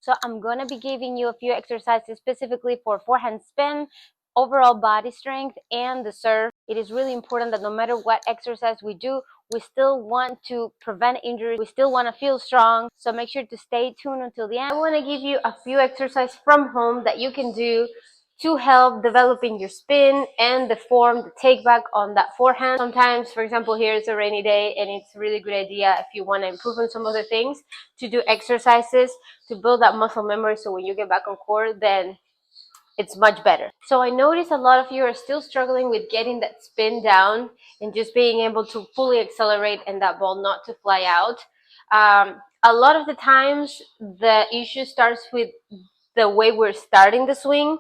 So I'm gonna be giving you a few exercises specifically for forehand spin, overall body strength, and the serve. It is really important that no matter what exercise we do, we still want to prevent injuries. We still want to feel strong. So make sure to stay tuned until the end. I want to give you a few exercises from home that you can do to help developing your spin and the form, the take back on that forehand. Sometimes, for example, here it's a rainy day and it's a really good idea if you want to improve on some other things to do exercises to build that muscle memory, so when you get back on court, then it's much better. So I notice a lot of you are still struggling with getting that spin down and just being able to fully accelerate and that ball not to fly out. A lot of the times the issue starts with the way we're starting the swing,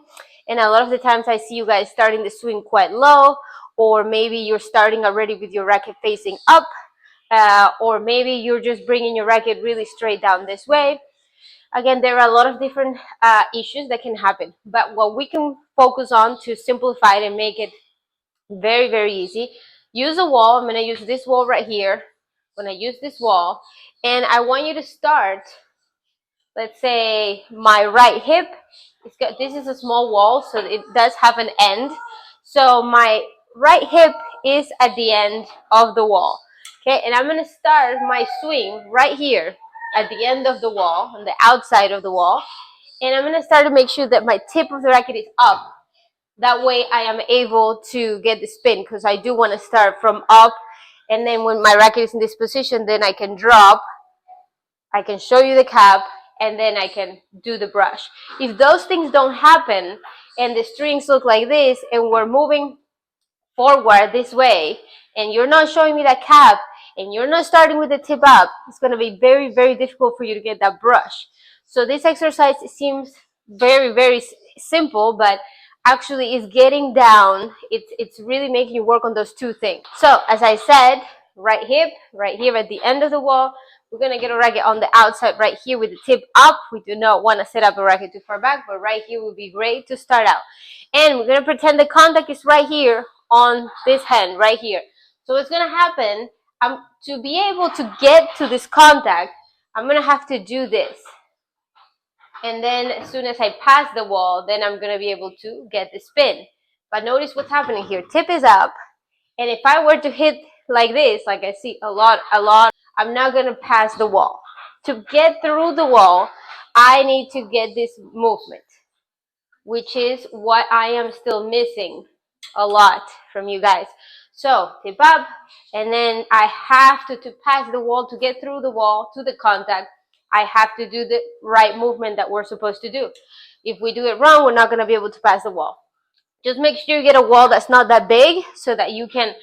and a lot of the times I see you guys starting the swing quite low, or maybe you're starting already with your racket facing up, or maybe you're just bringing your racket really straight down this way. Again, there are a lot of different issues that can happen, but what we can focus on to simplify it and make it very, very easy, use a wall. I'm going to use this wall right here. I'm going to use this wall, and I want you to start, let's say my right hip, this is a small wall, so it does have an end. So my right hip is at the end of the wall. Okay, and I'm going to start my swing right here at the end of the wall, on the outside of the wall. And I'm going to start to make sure that my tip of the racket is up. That way I am able to get the spin, because I do want to start from up. And then when my racket is in this position, then I can drop, I can show you the cap, and then I can do the brush. If those things don't happen and the strings look like this and we're moving forward this way and you're not showing me that cap and you're not starting with the tip up, it's going to be very, very difficult for you to get that brush. So this exercise seems very, very simple, but actually is getting down. It's really making you work on those two things. So as I said, right hip right here at the end of the wall. We're going to get a racket on the outside right here with the tip up. We do not want to set up a racket too far back, but right here would be great to start out. And we're going to pretend the contact is right here on this hand right here. So what's going to happen, to be able to get to this contact, I'm going to have to do this. And then as soon as I pass the wall, then I'm going to be able to get the spin. But notice what's happening here. Tip is up. And if I were to hit like this, like I see a lot, I'm not going to pass the wall. To get through the wall, I need to get this movement, which is what I am still missing a lot from you guys. So tip up, and then I have to pass the wall. To get through the wall to the contact, I have to do the right movement that we're supposed to do. If we do it wrong, we're not going to be able to pass the wall. Just make sure you get a wall that's not that big so that you can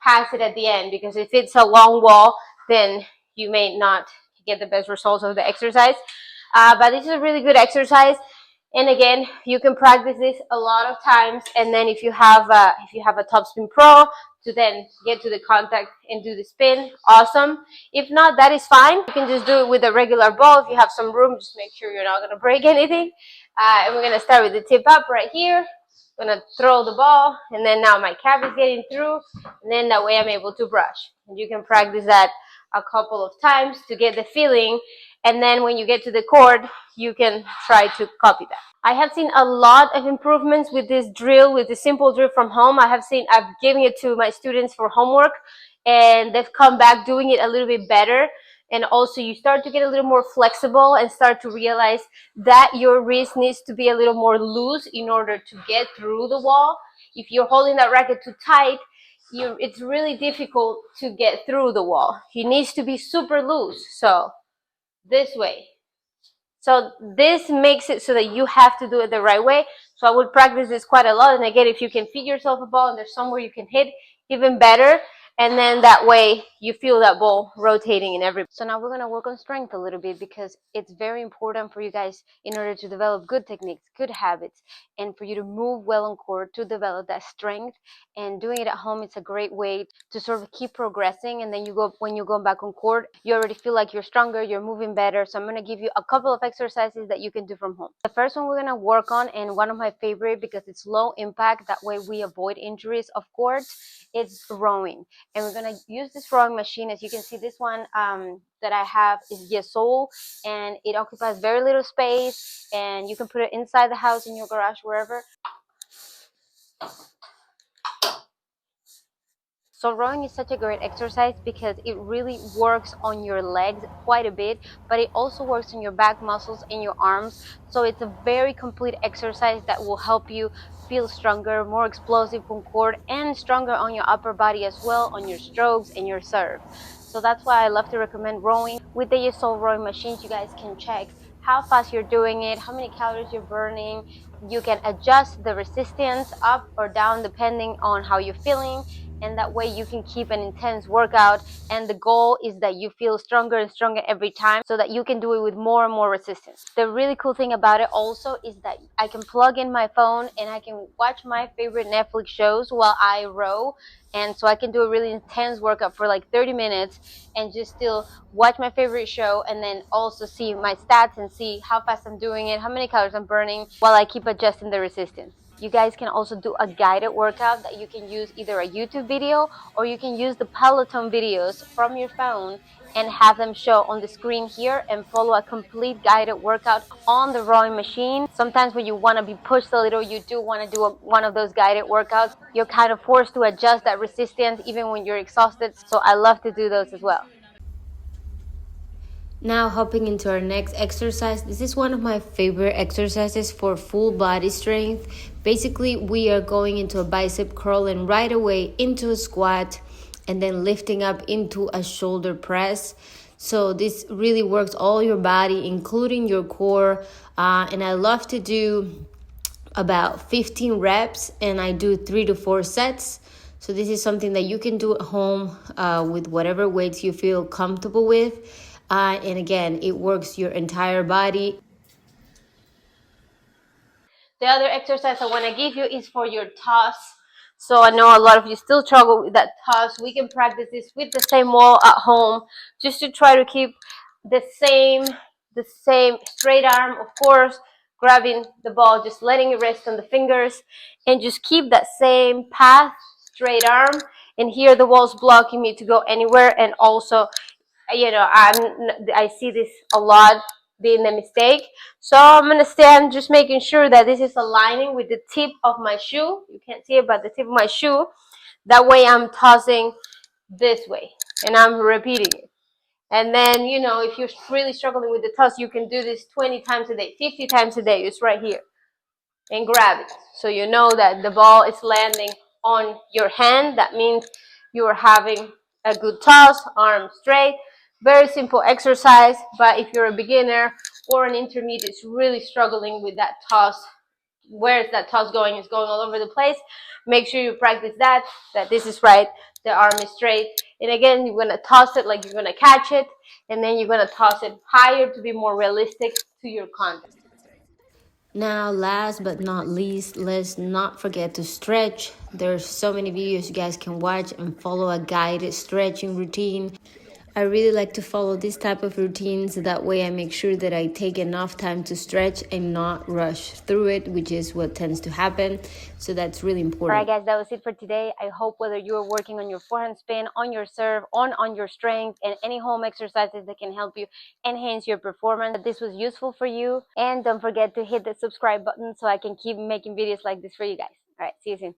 pass it at the end, because if it's a long wall, then you may not get the best results of the exercise. But this is a really good exercise. And again, you can practice this a lot of times. And then if you have a Topspin Pro, to then get to the contact and do the spin, awesome. If not, that is fine. You can just do it with a regular ball. If you have some room, just make sure you're not going to break anything. And we're going to start with the tip up right here. I'm going to throw the ball, and then now my cap is getting through, and then that way I'm able to brush. And you can practice that a couple of times to get the feeling, and then when you get to the court, you can try to copy that. I have seen a lot of improvements with this drill, with the simple drill from home. I've given it to my students for homework, and they've come back doing it a little bit better. And also you start to get a little more flexible and start to realize that your wrist needs to be a little more loose in order to get through the wall. If you're holding that racket too tight, it's really difficult to get through the wall. It needs to be super loose. So this way. So this makes it so that you have to do it the right way. So I would practice this quite a lot. And again, if you can feed yourself a ball and there's somewhere you can hit, even better. And then that way you feel that ball rotating in every. So now we're going to work on strength a little bit, because it's very important for you guys in order to develop good techniques, good habits, and for you to move well on court, to develop that strength. And doing it at home, it's a great way to sort of keep progressing. And then when you go back on court, you already feel like you're stronger, you're moving better. So I'm going to give you a couple of exercises that you can do from home. The first one we're going to work on, and one of my favorite because it's low impact, that way we avoid injuries of course, it's rowing. And we're gonna use this rowing machine. As you can see, this one that I have is yesoul, and it occupies very little space, and you can put it inside the house, in your garage, wherever. So rowing is such a great exercise because it really works on your legs quite a bit, but it also works on your back muscles and your arms. So it's a very complete exercise that will help you feel stronger, more explosive on court, and stronger on your upper body as well, on your strokes and your serve. So that's why I love to recommend rowing. With the yesoul rowing machines, you guys can check how fast you're doing it, how many calories you're burning. You can adjust the resistance up or down depending on how you're feeling, and that way you can keep an intense workout, and the goal is that you feel stronger and stronger every time, so that you can do it with more and more resistance. The really cool thing about it also is that I can plug in my phone and I can watch my favorite Netflix shows while I row, and so I can do a really intense workout for like 30 minutes and just still watch my favorite show, and then also see my stats and see how fast I'm doing it, how many calories I'm burning, while I keep adjusting the resistance. You guys can also do a guided workout that you can use either a YouTube video, or you can use the Peloton videos from your phone and have them show on the screen here and follow a complete guided workout on the rowing machine. Sometimes when you want to be pushed a little, you do want to do one of those guided workouts. You're kind of forced to adjust that resistance even when you're exhausted. So I love to do those as well. Now hopping into our next exercise. This is one of my favorite exercises for full body strength. Basically, we are going into a bicep curl and right away into a squat, and then lifting up into a shoulder press. So this really works all your body, including your core. And I love to do about 15 reps, and I do 3 to 4 sets. So this is something that you can do at home with whatever weights you feel comfortable with. And again, it works your entire body. The other exercise I want to give you is for your toss. So I know a lot of you still struggle with that toss. We can practice this with the same wall at home, just to try to keep the same straight arm, of course, grabbing the ball, just letting it rest on the fingers, and just keep that same path, straight arm. And here the wall's blocking me to go anywhere, and also, I see this a lot being a mistake. So I'm gonna stand, just making sure that this is aligning with the tip of my shoe. You can't see it, but the tip of my shoe. That way I'm tossing this way, and I'm repeating it. And then, if you're really struggling with the toss, you can do this 20 times a day, 50 times a day. It's right here. And grab it. So you know that the ball is landing on your hand. That means you are having a good toss, arm straight. Very simple exercise, but if you're a beginner or an intermediate really struggling with that toss, where is that toss going? It's going all over the place. Make sure you practice that this is right, the arm is straight. And again, you're going to toss it like you're going to catch it, and then you're going to toss it higher to be more realistic to your contact. Now, last but not least, let's not forget to stretch. There's so many videos you guys can watch and follow a guided stretching routine. I really like to follow this type of routines. That way I make sure that I take enough time to stretch and not rush through it, which is what tends to happen. So that's really important. All right, guys, that was it for today. I hope whether you're working on your forehand spin, on your serve, on your strength, and any home exercises that can help you enhance your performance, that this was useful for you. And don't forget to hit the subscribe button so I can keep making videos like this for you guys. All right, see you soon.